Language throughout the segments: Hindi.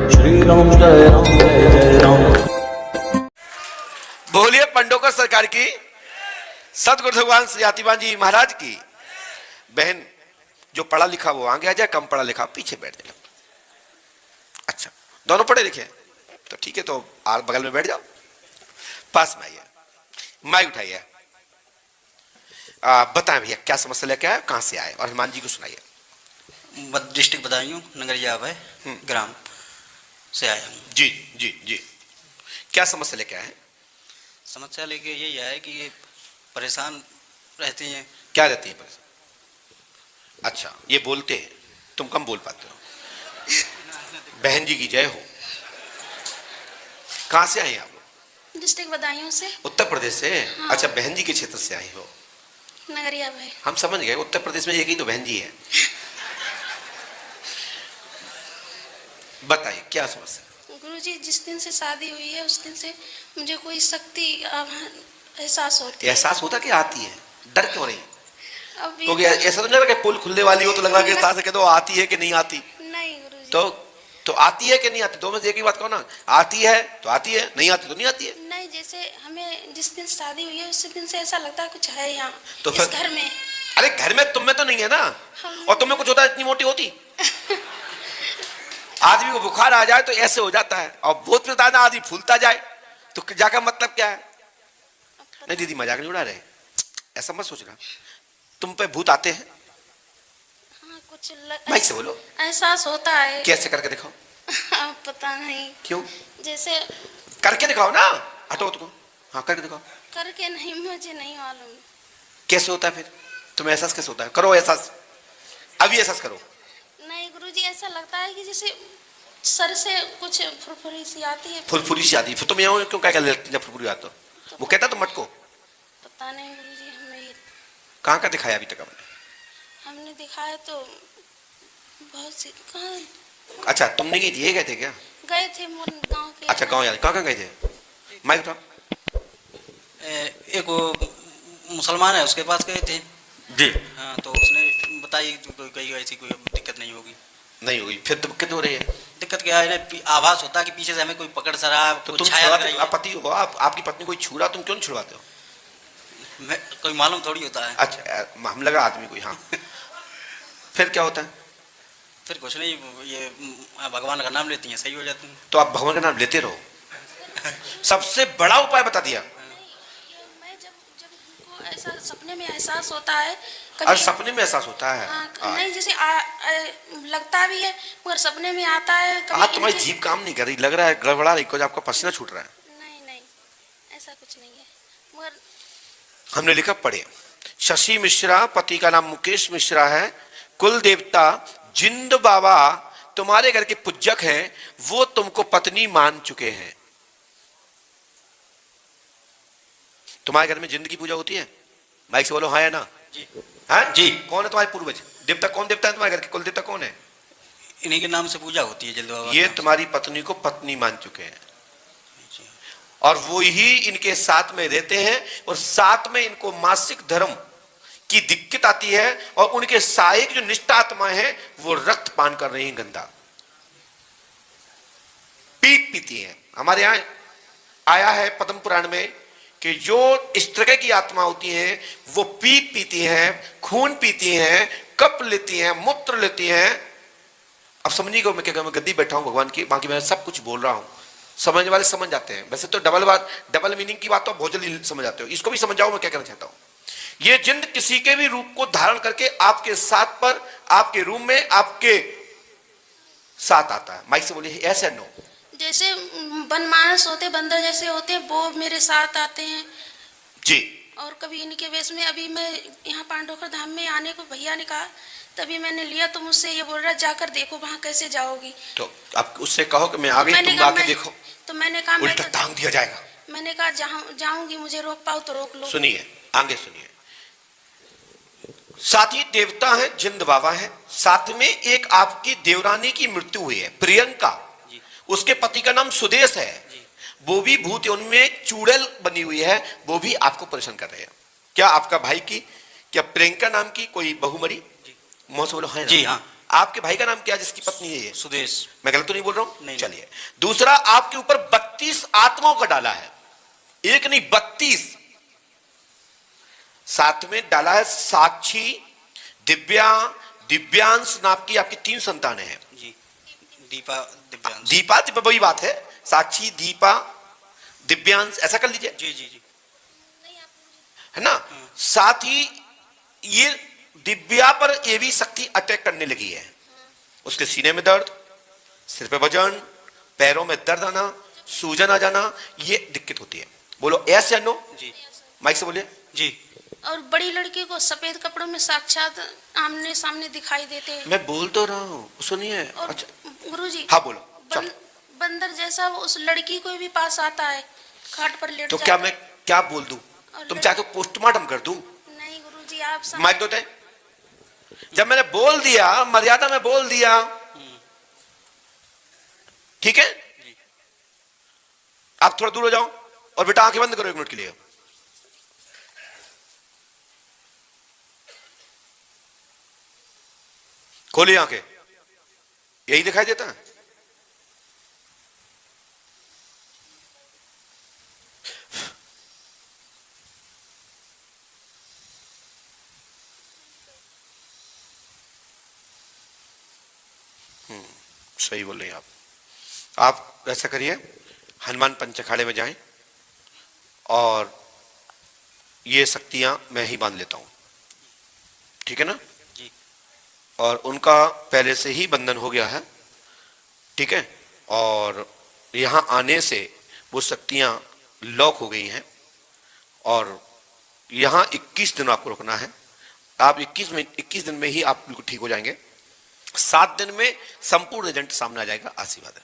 श्री राम जय राम जय जय राम। बोलिए पंडोकर सरकार की, सतगुरु भगवान सयातीवान जी महाराज की। बहन जो पढ़ा लिखा वो आगे आ जाए, कम पढ़ा लिखा पीछे बैठ जाए। अच्छा दोनों पढ़े लिखे तो ठीक है, तो बगल में बैठ जाओ, पास में आइए, माइक उठाइए, बताएं भैया क्या समस्या लेके आए, कहां से आए, और हनुमान जी को सुनाइए। डिस्ट्रिक्ट बदायूं, नगरिया है, ग्राम से आया हूँ। जी जी जी, क्या समस्या लेके आए हैं? समस्या लेके यही है कि ये परेशान रहती हैं। क्या रहती है परेशान? अच्छा ये बोलते हैं, तुम कम बोल पाते हो। बहन जी की जय हो। कहां से आए हैं आप लोग? डिस्ट्रिक्ट बदायूं से। उत्तर प्रदेश से? हाँ। अच्छा बहन जी के क्षेत्र से आई हो। नगरिया भाई। हम समझ गए, उत्तर प्रदेश में एक ही तो बहन जी है। बताइए क्या समस्या? गुरुजी जिस दिन से शादी हुई है उस दिन से मुझे कोई शक्ति एहसास होती है। एहसास होता कि आती है? डर क्यों नहीं? अब क्योंकि ऐसा तो नहीं लगा कि पुल खुलने वाली हो तो लग रहा है कि सास कह दो आती है कि नहीं आती। नहीं गुरुजी। तो आती है कि नहीं आती? दो में से एक ही बात कहो ना। आती है तो आती है, नहीं आती तो नहीं आती है। नहीं, जैसे हमें जिस दिन शादी हुई है उस दिन से ऐसा लगता है कुछ है यहाँ तो इस फिर घर में। अरे घर में तुम में तो नहीं है ना, और तुम्हें कुछ होता है इतनी मोटी होती। आदमी को बुखार आ जाए तो ऐसे हो जाता है, और भूत प्रेत आना आदमी फूलता जाए तो जाकर मतलब क्या है? नहीं दीदी मजाक नहीं उड़ा रहे, ऐसा मत सोचना। तुम पे भूत आते हैं? हाँ कुछ माइक से बोलो। एहसास होता है। कैसे करके दिखाओ। पता नहीं क्यों? जैसे करके दिखाओ ना, हटो तुमको। हाँ करके दिखाओ। करके नहीं, मुझे नहीं मालूम कैसे होता है फिर? तुम्हें एहसास कैसे होता है? करो एहसास, अभी एहसास करो। नहीं गुरुजी, ऐसा लगता है कि जैसे सर से कुछ फुरफुरी सी आती है। फुरफुरी सी आती है? फिर तुम यहाँ क्यों क्या लगती जब फुरफुरी आता तो वो कहता तुम मत को। पता नहीं गुरुजी, हमें कहाँ का दिखाया अभी तक हमने दिखाया तो बहुत सी। कहाँ अच्छा तुम नहीं गई थी, ये गए थे क्या? गए थे मोर गांव के। अच्छा गाँव याद, कहाँ गए थे? माइक उठाओ। एक वो मुसलमान है उसके पास गए थे जी। हाँ, तो उसने बताई कहीं ऐसी कोई दिक्कत नहीं होगी। नहीं हुई? फिर तो दिक्कत हो रही है। दिक्कत क्या है ना, आभास होता है कि पीछे से हमें कोई पकड़ सरा, तो कोई तुम छाया लग रही छुड़ाते, है। आप पति हो, आपकी पत्नी कोई छुड़ा, तुम क्यों नहीं छुड़वाते हो? कोई मालूम थोड़ी होता है। अच्छा हम लगा आदमी कोई। हाँ फिर क्या होता है? फिर कुछ नहीं, ये भगवान का नाम लेती हैं, सही हो जाती हैं। तो आप भगवान का नाम लेते रहो। सबसे बड़ा उपाय बता दिया। मैं जब जब हमको ऐसा सपने में एहसास होता है और सपने में एहसास होता है? नहीं जैसे लगता भी है मगर सपने में आता है कभी। आज तुम्हारी जीभ काम नहीं कर रही, लग रहा है गड़बड़ा रही, कुछ आपका पसीना छूट रहा है। नहीं नहीं ऐसा कुछ नहीं है, मगर हमने लिखा पढ़े। शशि मिश्रा, पति का नाम मुकेश मिश्रा है, कुल देवता जिंद बाबा तुम्हारे घर के पूजक हैं, वो तुमको पत्नी मान चुके हैं। तुम्हारे घर में जिंद की पूजा होती है? माइक से बोलो हाँ या ना। जी हाँ जी। कौन है तुम्हारे पूर्वज? देवता कौन देवता है तुम्हारे घर के? कुल देवता कौन है? इन्हीं के नाम से पूजा होती है जल्द बाबा। ये तुम्हारी पत्नी को पत्नी मान चुके हैं, जी। और वो ही इनके साथ में रहते हैं, और साथ में इनको मासिक धर्म की दिक्कत आती है, और उनके सहायक जो निष्ठा आत्मा है वो रक्त पान कर रही है, गंदा पीती है। हमारे यहां आया है पद्म पुराण में कि जो इस तरह की आत्मा होती हैं वो पीती हैं, खून पीती हैं, कप लेती हैं, मूत्र लेती हैं। अब समझिए को मैं क्या, मैं गद्दी बैठा हूं भगवान की, बाकी मैं सब कुछ बोल रहा हूं, समझने वाले समझ जाते हैं। वैसे तो डबल मीनिंग की बात तो बहुत जल्दी समझ जाते हो, इसको भी समझ जाओ मैं क्या कहना चाहता हूं। ये जिंद किसी के भी रूप को धारण करके आपके साथ पर, आपके रूम में आपके साथ आता है। माइक से बोलिए ऐसे नो। जैसे बनमानस होते, बंदर जैसे होते, वो मेरे साथ आते हैं जी। और कभी इनके वेश में। अभी मैं यहाँ पांडवकर धाम में आने को भैया ने कहा, तभी मैंने लिया, तो मुझसे ये बोल रहा जाकर देखो वहां कैसे जाओगी। तो आप उससे कहो कि मैं आ गई, तुम आके देखो। तो मैंने कहा उल्टा टांग दिया जाएगा। मैंने कहा जाऊंगी, मुझे रोक पाओ तो रोक लो। सुनिए आगे सुनिए। साथ ही देवता है जिंद बाबा है, साथ में एक आपकी देवरानी की मृत्यु हुई है, प्रियंका, उसके पति का नाम सुदेश है, वो भी भूत योनि में चूड़ैल बनी हुई है, वो भी आपको परेशान कर रहे हैं। क्या आपका भाई की, क्या प्रियंका नाम की कोई बहु मरी? मुंह से बोलो है ना? जी हाँ। आपके भाई का नाम क्या है जिसकी पत्नी है ये? सुदेश। मैं गलत तो नहीं बोल रहा हूं? नहीं। चलिए, दूसरा, आपके ऊपर 32 आत्माओं का डाला है, एक नहीं 32। साथ में डाला है साक्षी, दिव्या, दिव्यांश नाम की आपकी 3 संतानें हैं जी। दीपा, दिव्यांश। दीपा, वही बात है, साक्षी, दीपा, दिव्यांश, ऐसा कर लीजिए, जी जी जी। है ना। साथ ही ये दिव्या पर ये भी शक्ति अटैक करने लगी है, उसके सीने में दर्द, सिर पे वजन, पैरों में दर्द आना, सूजन आ जाना, ये दिक्कत होती है। बोलो यस या नो? जी। माइक से बोलिए जी। और बड़ी लड़की को सफेद कपड़ों में साक्षात आमने सामने दिखाई देते हैं। मैं बोल तो रहा हूँ, सुनिए। और अच्छा गुरुजी, हाँ बोलो। चलो, बंदर जैसा वो उस लड़की को भी पास आता है, खाट पर लेट तो जाता क्या है। मैं क्या बोल दूं? तुम चाहे तो पोस्टमार्टम कर दूं? नहीं गुरुजी, आप माइक दो। जब मैंने बोल दिया, मर्यादा में बोल दिया, ठीक है, आप थोड़ा दूर हो जाओ और बेटा आंखें बंद करो 1 मिनट के लिए। खोलिए आंखें, यही दिखाई देता है? सही बोल रहे हैं आप ऐसा करिए, हनुमान पंच अखाड़े में जाएं और ये शक्तियां मैं ही बांध लेता हूं, ठीक है ना जी। और उनका पहले से ही बंधन हो गया है, ठीक है, और यहां आने से वो शक्तियां लॉक हो गई हैं और यहां 21 दिन आपको रुकना है। आप 21 दिन में ही आप बिल्कुल ठीक हो जाएंगे। 7 दिन में संपूर्ण रिजल्ट सामने आ जाएगा। आशीर्वाद है,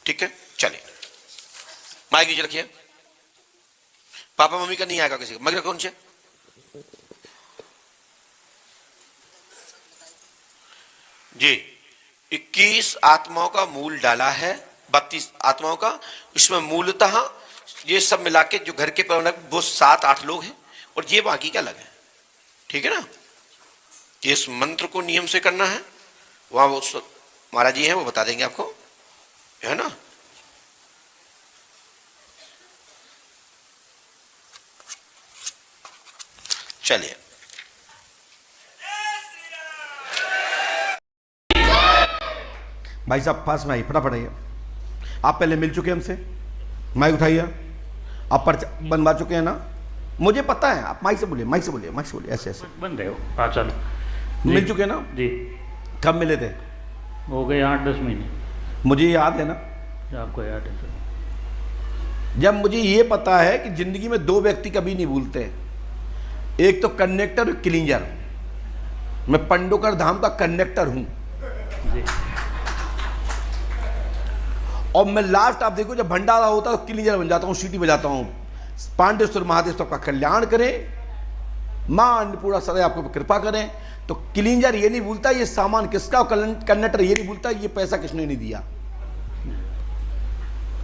ठीक है। चलिए माइक नीचे रखिए। पापा मम्मी का नहीं आएगा किसी का, मगर कौन से? जी, 21 आत्माओं का मूल डाला है, 32 आत्माओं का। इसमें मूलतः ये सब मिला के जो घर के प्रबंधक वो 7-8 लोग हैं और ये बाकी का अलग है, ठीक है ना। इस मंत्र को नियम से करना है, वहां वो महाराज जी हैं, वो बता देंगे आपको, है ना। चलिए भाई साहब पास में आइए, फटाफट आइए। आप पहले मिल चुके हैं हमसे, माइक उठाइए। आप पर्चा बनवा चुके हैं ना, मुझे पता है। आप माइक से बोलिए, माइक से बोलिए, माइक से बोलिए, ऐसे ऐसे बन रहे हो। हाँ चलो, मिल चुके हैं ना जी। कब मिले थे? हो गए 8-10 महीने। मुझे याद है ना, आपको याद है सर? जब मुझे ये पता है कि जिंदगी में 2 व्यक्ति कभी नहीं भूलते, एक तो कंडक्टर और क्लींजर। मैं पंडोकर धाम का कंडक्टर हूं जी। और मैं लास्ट आप देखो जब भंडारा होता है तो क्लींजर बन जाता हूं, सीटी बजाता हूं। पांडेश्वर महादेव सबका कल्याण करें, मां अन्नपूर्णा सदैव आपको कृपा करें। तो क्लींजर ये नहीं भूलता ये सामान किसका, कंडक्टर ये नहीं भूलता ये पैसा किसने नहीं दिया,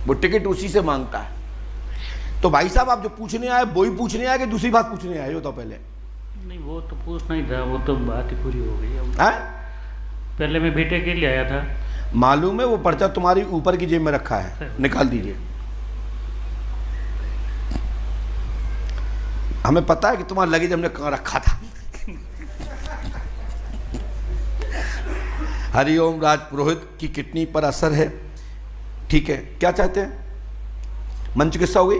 वो टिकट उसी से मांगता है। तो भाई साहब आप जो पूछने आए वो ही पूछने आए कि दूसरी बात पूछने आए हो? तो पहले नहीं, वो तो पूछना ही था, वो तो बात ही पूरी हो गई अब। है? पहले मैं बेटे के लिए आया था। मालूम है, वो पर्चा तुम्हारी ऊपर की जेब में रखा है, निकाल दीजिए। हमें पता है कि तुम्हारा लगेज हमने कहाँ रखा था। हरिओम राज पुरोहित की किडनी पर असर है, ठीक है। क्या चाहते हैं? मन चिकित्सा हो गई?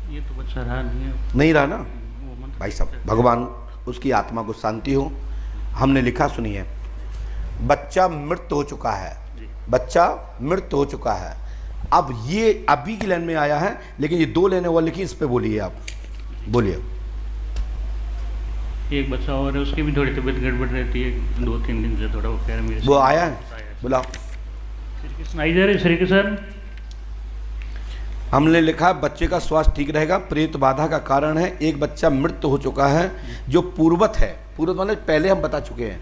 ये तो बच्चा रहा नहीं है, नहीं रहा ना वो मंत्र भाई साहब, भगवान उसकी आत्मा को शांति हो। हमने लिखा सुनिए, बच्चा मृत हो चुका है, बच्चा मृत हो चुका है। अब ये अभी की लाइन में आया है, लेकिन ये 2 लाइनें और लिखी, इस पे बोलिए, आप बोलिए। एक बच्चा और है, उसकी भी थोड़ी तबीयत गड़बड़ रहती है 2-3 दिन से, थोड़ा वो कह रहे मेरे। वो आया है, बुलाओ। श्री कृष्ण आई जा रहे, श्री कृष्ण। हमने लिखा बच्चे का स्वास्थ्य ठीक रहेगा, प्रेत बाधा का कारण है। एक बच्चा मृत हो चुका है जो पूर्वत है, पूर्वत मतलब पहले हम बता चुके हैं,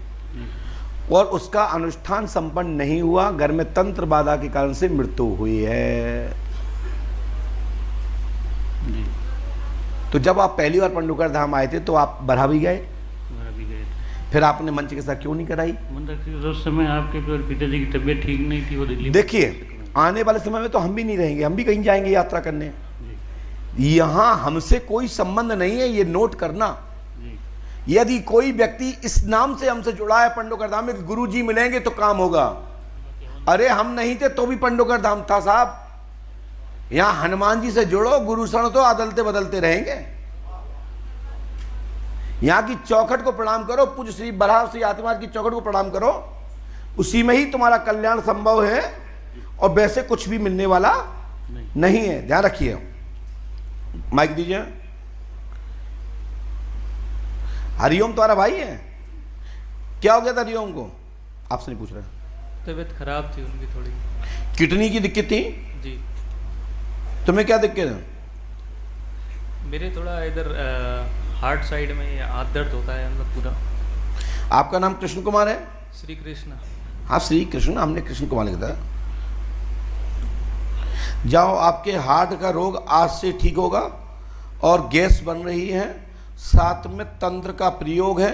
और उसका अनुष्ठान संपन्न नहीं हुआ, घर में तंत्र बाधा के कारण से मृत्यु हुई है। जी। तो जब आप पहली बार पंडोकर धाम आए थे तो आप बरहा भी गए? भी गए थे। फिर आपने मन चिकित्सा क्यों नहीं कराई? मतलब उस समय आपके पिताजी की तबीयत ठीक नहीं थी, वो दिल्ली। देखिए आने वाले समय में तो हम भी नहीं रहेंगे, हम भी कहीं जाएंगे यात्रा करने। यहाँ हमसे कोई संबंध नहीं है, ये नोट करना। यदि कोई व्यक्ति इस नाम से हमसे जुड़ा है पंडोकर धाम में, गुरु जी मिलेंगे तो काम होगा। अरे हम नहीं थे तो भी पंडोकर धाम था साहब। यहाँ हनुमान जी से जुड़ो, गुरु शरण तो अदलते बदलते रहेंगे। यहाँ की चौखट को प्रणाम करो, पूज्य श्री बराह श्री आत्मा की चौखट को प्रणाम करो, उसी में ही तुम्हारा कल्याण संभव है, और वैसे कुछ भी मिलने वाला नहीं है, ध्यान रखिए। माइक दीजिए। हरिओम तुम्हारा भाई है? क्या हो गया था हरिओम को? आपसे नहीं पूछ रहे। तबीयत खराब थी उनकी थोड़ी, किडनी की दिक्कत थी जी। तुम्हें क्या दिक्कत है? मेरे थोड़ा इधर हार्ट साइड में हाथ दर्द होता है मतलब पूरा। आपका नाम कृष्ण कुमार है? श्री कृष्ण। हाँ श्री कृष्ण, हमने कृष्ण कुमार लिखा था। जाओ, आपके हार्ट का रोग आज से ठीक होगा, और गैस बन रही है, साथ में तंत्र का प्रयोग है,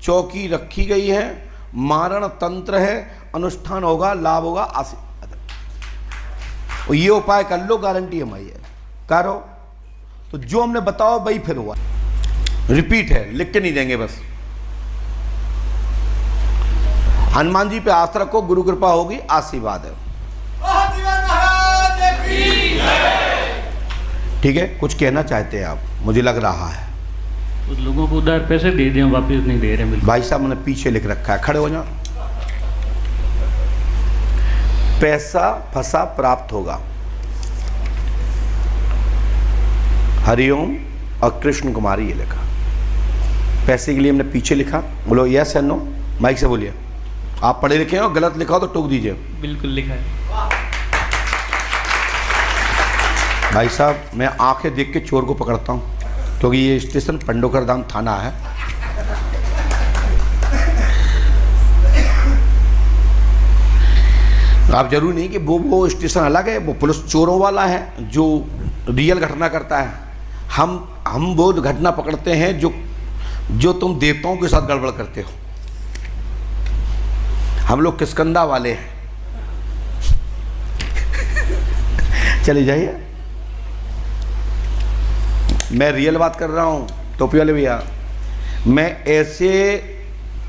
चौकी रखी गई है, मारण तंत्र है, अनुष्ठान होगा, लाभ होगा, आशीर्वाद। और ये उपाय कर लो, गारंटी हमारी है, करो तो जो हमने बताओ भाई फिर हुआ। रिपीट है, लिख के नहीं देंगे बस। हनुमान जी पे आस्था रखो, गुरु कृपा होगी, आशीर्वाद है। ठीक है, कुछ कहना चाहते हैं आप? मुझे लग रहा है उस लोगों को उधार पैसे दे दिए, वापस नहीं दे रहे। भाई साहब मैंने पीछे लिख रखा है, खड़े हो जाओ। पैसा फंसा प्राप्त होगा। हरिओम और कृष्ण कुमारी ये लिखा। पैसे के लिए हमने पीछे लिखा। बोलो यस या नो, माइक से बोलिए। आप पढ़े लिखे हो, गलत लिखा हो तो टोक दीजिए। बिल्कुल लिखा है। भाई साहब मैं आंखें देख के चोर को पकड़ता हूँ, क्योंकि ये स्टेशन पंडोकर धाम थाना है। आप जरूरी नहीं कि वो स्टेशन अलग है, वो पुलिस चोरों वाला है जो रियल घटना करता है। हम वो घटना पकड़ते हैं जो तुम देवताओं के साथ गड़बड़ करते हो। हम लोग किस्कंदा वाले हैं। चले जाइए, मैं रियल बात कर रहा हूँ। टोपी वाले भैया, मैं ऐसे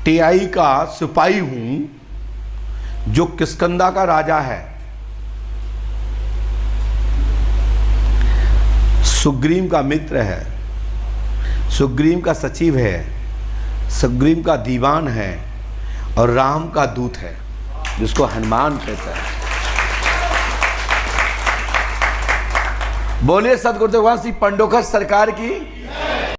टीआई का सिपाही हूँ जो किस्कंदा का राजा है। सुग्रीव का मित्र है, सुग्रीव का सचिव है, सुग्रीव का दीवान है, और राम का दूत है, जिसको हनुमान कहता है। बोलिए सदगुरुदेव श्री पंडोकर सरकार की।